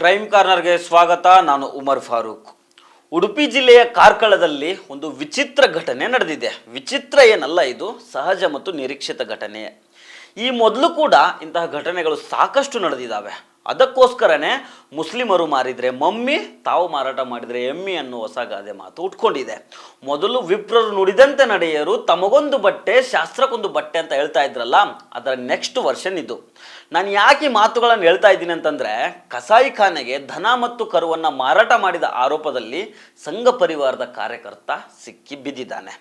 Crime ಕಾರ್ನರ್ಗೆ ಸ್ವಾಗತ. ನಾನು ಉಮರ್ ಫಾರೂಕ್. ಉಡುಪಿ ಜಿಲ್ಲೆಯ ಕಾರ್ಕಳದಲ್ಲಿ ಒಂದು ವಿಚಿತ್ರ ಘಟನೆ ನಡೆದಿದೆ. ವಿಚಿತ್ರ ಏನಲ್ಲ, ಇದು ಸಹಜ ಮತ್ತು ನಿರೀಕ್ಷಿತ ಘಟನೆ. ಈ ಮೊದಲು ಕೂಡ ಇಂತಹ ಘಟನೆಗಳು ಸಾಕಷ್ಟು ನಡೆದಿದ್ದಾವೆ. ಅದಕ್ಕೋಸ್ಕರನೇ ಮುಸ್ಲಿಮರು ಮಾರಿದರೆ ಮಮ್ಮಿ, ತಾವು ಮಾರಾಟ ಮಾಡಿದರೆ ಎಮ್ಮಿ ಅನ್ನೋ ಹೊಸ ಗಾದೆ ಮಾತು ಉಟ್ಕೊಂಡಿದೆ. ಮೊದಲು ವಿಪ್ರರು ನುಡಿದಂತೆ ನಡೆಯರು, ತಮಗೊಂದು ಬಟ್ಟೆ ಶಾಸ್ತ್ರಕ್ಕೊಂದು ಬಟ್ಟೆ ಅಂತ ಹೇಳ್ತಾ ಇದ್ರಲ್ಲ, ಅದರ ನೆಕ್ಸ್ಟ್ ವರ್ಷನ್ ಇದು. ನಾನು ಯಾಕೆ ಮಾತುಗಳನ್ನು ಹೇಳ್ತಾ ಇದ್ದೀನಿ ಅಂತಂದರೆ, ಕಸಾಯಿಖಾನೆಗೆ ದನ ಮತ್ತು ಕರುವನ್ನು ಮಾರಾಟ ಮಾಡಿದ ಆರೋಪದಲ್ಲಿ ಸಂಘ ಪರಿವಾರದ ಕಾರ್ಯಕರ್ತ ಸಿಕ್ಕಿ ಬಿದ್ದಿದ್ದಾನೆ.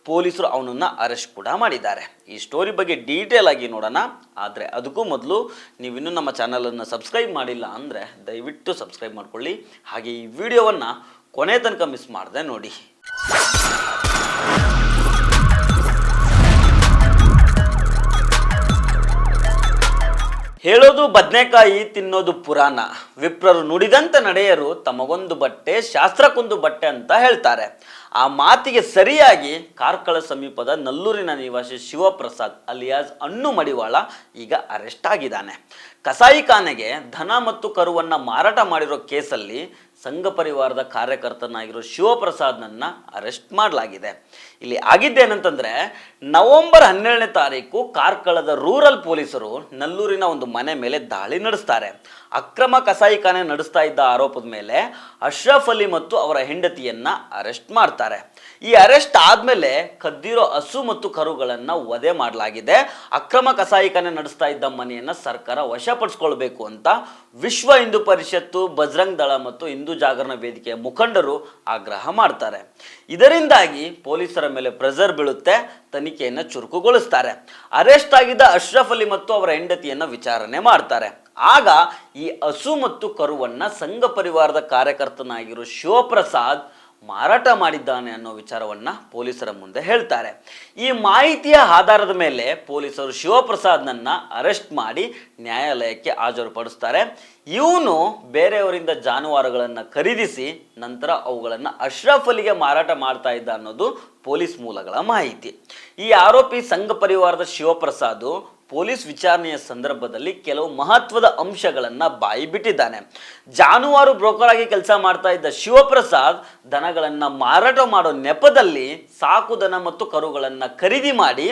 ಪೊಲೀಸರು ಅವನನ್ನು ಅರೆಸ್ಟ್ ಕೂಡ ಮಾಡಿದ್ದಾರೆ. ಈ ಸ್ಟೋರಿ ಬಗ್ಗೆ ಡೀಟೇಲ್ ಆಗಿ ನೋಡೋಣ. ಆದರೆ ಅದಕ್ಕೂ ಮೊದಲು ನೀವಿನ್ನೂ ನಮ್ಮ ಚಾನಲನ್ನು ಸಬ್ಸ್ಕ್ರೈಬ್ ಮಾಡಿಲ್ಲ ಅಂದರೆ ದಯವಿಟ್ಟು ಸಬ್ಸ್ಕ್ರೈಬ್ ಮಾಡ್ಕೊಳ್ಳಿ. ಹಾಗೆ ಈ ವಿಡಿಯೋವನ್ನು ಕೊನೆ ತನಕ ಮಿಸ್ ಮಾಡದೆ ನೋಡಿ. ಹೇಳೋದು ಬದನೆಕಾಯಿ, ತಿನ್ನೋದು ಪುರಾಣ. ವಿಪ್ರರು ನುಡಿದಂತೆ ನಡೆಯರು, ತಮಗೊಂದು ಬಟ್ಟೆ ಶಾಸ್ತ್ರಕ್ಕೊಂದು ಬಟ್ಟೆ ಅಂತ ಹೇಳ್ತಾರೆ. ಆ ಮಾತಿಗೆ ಸರಿಯಾಗಿ ಕಾರ್ಕಳ ಸಮೀಪದ ನಲ್ಲೂರಿನ ನಿವಾಸಿ ಶಿವಪ್ರಸಾದ್ ಅಲಿಯಾಸ್ ಅಣ್ಣು ಮಡಿವಾಳ ಈಗ ಅರೆಸ್ಟ್ ಆಗಿದ್ದಾನೆ. ಕಸಾಯಿಖಾನೆಗೆ ದನ ಮತ್ತು ಕರುವನ್ನು ಮಾರಾಟ ಮಾಡಿರೋ ಕೇಸಲ್ಲಿ ಸಂಘ ಪರಿವಾರದ ಕಾರ್ಯಕರ್ತನಾಗಿರೋ ಶಿವಪ್ರಸಾದ್ನನ್ನ ಅರೆಸ್ಟ್ ಮಾಡಲಾಗಿದೆ. ಇಲ್ಲಿ ಆಗಿದ್ದೇನಂತಂದರೆ, ನವೆಂಬರ್ 12ನೇ ತಾರೀಕು ಕಾರ್ಕಳದ ರೂರಲ್ ಪೊಲೀಸರು ನಲ್ಲೂರಿನ ಒಂದು ಮನೆ ಮೇಲೆ ದಾಳಿ ನಡೆಸ್ತಾರೆ. ಅಕ್ರಮ ಕಸಾಯಿಖಾನೆ ನಡೆಸ್ತಾ ಇದ್ದ ಆರೋಪದ ಮೇಲೆ ಅಶ್ರಫ್ ಅಲಿ ಮತ್ತು ಅವರ ಹೆಂಡತಿಯನ್ನ ಅರೆಸ್ಟ್ ಮಾಡ್ತಾರೆ. ಈ ಅರೆಸ್ಟ್ ಆದಮೇಲೆ ಕದ್ದಿರೋ ಹಸು ಮತ್ತು ಕರುಗಳನ್ನು ವಧೆ ಮಾಡಲಾಗಿದೆ. ಅಕ್ರಮ ಕಸಾಯಿಖಾನೆ ನಡೆಸ್ತಾ ಇದ್ದ ಮನೆಯನ್ನು ಸರ್ಕಾರ ವಶಪಡಿಸ್ಕೊಳ್ಬೇಕು ಅಂತ ವಿಶ್ವ ಹಿಂದೂ ಪರಿಷತ್ತು, ಬಜರಂಗ್ ದಳ ಮತ್ತು ಹಿಂದೂ ಜಾಗರಣ ವೇದಿಕೆಯ ಮುಖಂಡರು ಆಗ್ರಹ ಮಾಡ್ತಾರೆ. ಇದರಿಂದಾಗಿ ಪೊಲೀಸರ ಮೇಲೆ ಪ್ರೆಷರ್ ಬೀಳುತ್ತೆ, ತನಿಖೆಯನ್ನು ಚುರುಕುಗೊಳಿಸ್ತಾರೆ. ಅರೆಸ್ಟ್ ಆಗಿದ್ದ ಅಶ್ರಫ್ ಅಲಿ ಮತ್ತು ಅವರ ಹೆಂಡತಿಯನ್ನು ವಿಚಾರಣೆ ಮಾಡ್ತಾರೆ. ಆಗ ಈ ಹಸು ಮತ್ತು ಕರುವನ್ನು ಸಂಘ ಪರಿವಾರದ ಕಾರ್ಯಕರ್ತನಾಗಿರೋ ಶಿವಪ್ರಸಾದ್ ಮಾರಾಟ ಮಾಡಿದ್ದಾನೆ ಅನ್ನೋ ವಿಚಾರವನ್ನು ಪೊಲೀಸರ ಮುಂದೆ ಹೇಳ್ತಾರೆ. ಈ ಮಾಹಿತಿಯ ಆಧಾರದ ಮೇಲೆ ಪೊಲೀಸರು ಶಿವಪ್ರಸಾದ್ನನ್ನು ಅರೆಸ್ಟ್ ಮಾಡಿ ನ್ಯಾಯಾಲಯಕ್ಕೆ ಹಾಜರುಪಡಿಸ್ತಾರೆ. ಇವನು ಬೇರೆಯವರಿಂದ ಜಾನುವಾರುಗಳನ್ನು ಖರೀದಿಸಿ ನಂತರ ಅವುಗಳನ್ನು ಅಶ್ರಫ್ ಅಲಿಗೆ ಮಾರಾಟ ಮಾಡ್ತಾ ಇದ್ದ ಅನ್ನೋದು ಪೊಲೀಸ್ ಮೂಲಗಳ ಮಾಹಿತಿ. ಈ ಆರೋಪಿ ಸಂಘ ಪರಿವಾರದ ಶಿವಪ್ರಸಾದ್ ಪೊಲೀಸ್ ವಿಚಾರಣೆಯ ಸಂದರ್ಭದಲ್ಲಿ ಕೆಲವು ಮಹತ್ವದ ಅಂಶಗಳನ್ನು ಬಾಯಿ ಬಿಟ್ಟಿದ್ದಾನೆ. ಜಾನುವಾರು ಬ್ರೋಕರ್ ಆಗಿ ಕೆಲಸ ಮಾಡ್ತಾ ಇದ್ದ ಶಿವಪ್ರಸಾದ್ ದನಗಳನ್ನು ಮಾರಾಟ ಮಾಡೋ ನೆಪದಲ್ಲಿ ಸಾಕು ದನ ಮತ್ತು ಕರುಗಳನ್ನು ಖರೀದಿ ಮಾಡಿ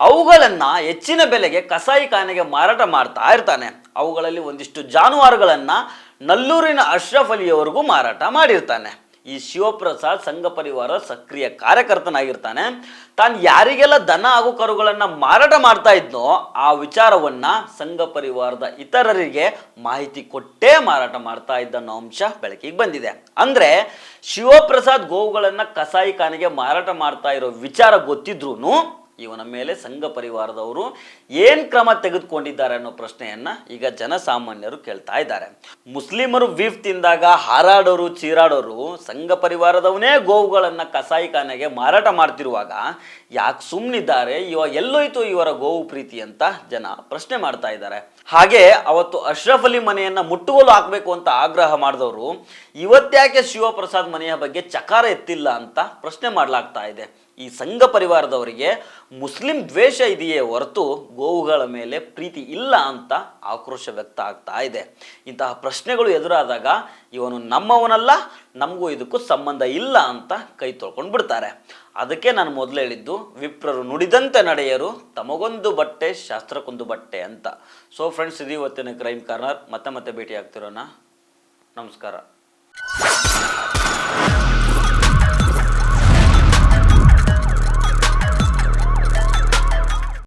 ಅವುಗಳನ್ನು ಹೆಚ್ಚಿನ ಬೆಲೆಗೆ ಕಸಾಯಿಖಾನೆಗೆ ಮಾರಾಟ ಮಾಡ್ತಾ ಇರ್ತಾನೆ. ಅವುಗಳಲ್ಲಿ ಒಂದಿಷ್ಟು ಜಾನುವಾರುಗಳನ್ನು ನಲ್ಲೂರಿನ ಅಶ್ರಫ್ ಅಲಿಯವರೆಗೂ ಮಾರಾಟ ಮಾಡಿರ್ತಾನೆ. ಈ ಶಿವಪ್ರಸಾದ್ ಸಂಘ ಪರಿವಾರ ಸಕ್ರಿಯ ಕಾರ್ಯಕರ್ತನಾಗಿರ್ತಾನೆ. ತಾನು ಯಾರಿಗೆಲ್ಲ ದನ ಹಾಗೂ ಕರುಗಳನ್ನು ಮಾರಾಟ ಮಾಡ್ತಾ ಇದ್ನೋ ಆ ವಿಚಾರವನ್ನು ಸಂಘ ಪರಿವಾರದ ಇತರರಿಗೆ ಮಾಹಿತಿ ಕೊಟ್ಟೇ ಮಾರಾಟ ಮಾಡ್ತಾ ಇದ್ದ ಅನ್ನೋ ಅಂಶ ಬೆಳಕಿಗೆ ಬಂದಿದೆ. ಅಂದರೆ ಶಿವಪ್ರಸಾದ್ ಗೋವುಗಳನ್ನು ಕಸಾಯಿಖಾನೆಗೆ ಮಾರಾಟ ಮಾಡ್ತಾ ಇರೋ ವಿಚಾರ ಗೊತ್ತಿದ್ರೂ ಇವನ ಮೇಲೆ ಸಂಘ ಪರಿವಾರದವರು ಏನು ಕ್ರಮ ತೆಗೆದುಕೊಂಡಿದ್ದಾರೆ ಅನ್ನೋ ಪ್ರಶ್ನೆಯನ್ನು ಈಗ ಜನಸಾಮಾನ್ಯರು ಕೇಳ್ತಾ ಇದ್ದಾರೆ. ಮುಸ್ಲಿಮರು ಬೀಫ್ ತಿಂದಾಗ ಹಾರಾಡೋರು ಚೀರಾಡೋರು ಸಂಘ ಪರಿವಾರದವನೇ ಗೋವುಗಳನ್ನು ಕಸಾಯಿಖಾನೆಗೆ ಮಾರಾಟ ಮಾಡ್ತಿರುವಾಗ ಯಾಕೆ ಸುಮ್ಮನಿದ್ದಾರೆ? ಇವಾಗ ಎಲ್ಲೋಯ್ತು ಇವರ ಗೋವು ಪ್ರೀತಿ ಅಂತ ಜನ ಪ್ರಶ್ನೆ ಮಾಡ್ತಾ ಇದ್ದಾರೆ. ಹಾಗೆ ಅವತ್ತು ಅಶ್ರಫ್ ಅಲಿ ಮನೆಯನ್ನು ಮುಟ್ಟುಗೋಲು ಹಾಕಬೇಕು ಅಂತ ಆಗ್ರಹ ಮಾಡಿದವರು ಇವತ್ತ್ಯಾಕೆ ಶಿವಪ್ರಸಾದ್ ಮನೆಯ ಬಗ್ಗೆ ಚಕಾರ ಎತ್ತಿಲ್ಲ ಅಂತ ಪ್ರಶ್ನೆ ಮಾಡಲಾಗ್ತಾ ಇದೆ. ಈ ಸಂಘ ಪರಿವಾರದವರಿಗೆ ಮುಸ್ಲಿಂ ದ್ವೇಷ ಇದೆಯೇ ಹೊರತು ಗೋವುಗಳ ಮೇಲೆ ಪ್ರೀತಿ ಇಲ್ಲ ಅಂತ ಆಕ್ರೋಶ ವ್ಯಕ್ತ ಆಗ್ತಾ ಇದೆ. ಇಂತಹ ಪ್ರಶ್ನೆಗಳು ಎದುರಾದಾಗ ಇವನು ನಮ್ಮವನಲ್ಲ, ನಮಗೂ ಇದಕ್ಕೂ ಸಂಬಂಧ ಇಲ್ಲ ಅಂತ ಕೈ ತೊಳ್ಕೊಂಡು ಬಿಡ್ತಾರೆ. ಅದಕ್ಕೆ ನಾನು ಮೊದಲು ಹೇಳಿದ್ದು, ವಿಪ್ರರು ನುಡಿದಂತೆ ನಡೆಯರು, ತಮಗೊಂದು ಬಟ್ಟೆ ಶಾಸ್ತ್ರಕ್ಕೊಂದು ಬಟ್ಟೆ ಅಂತ. ಸೊ ಫ್ರೆಂಡ್ಸ್, ಇದು ಇವತ್ತಿನ ಕ್ರೈಮ್ ಕಾರ್ನರ್. ಮತ್ತೆ ಭೇಟಿ ಆಗ್ತಿರೋಣ. ನಮಸ್ಕಾರ.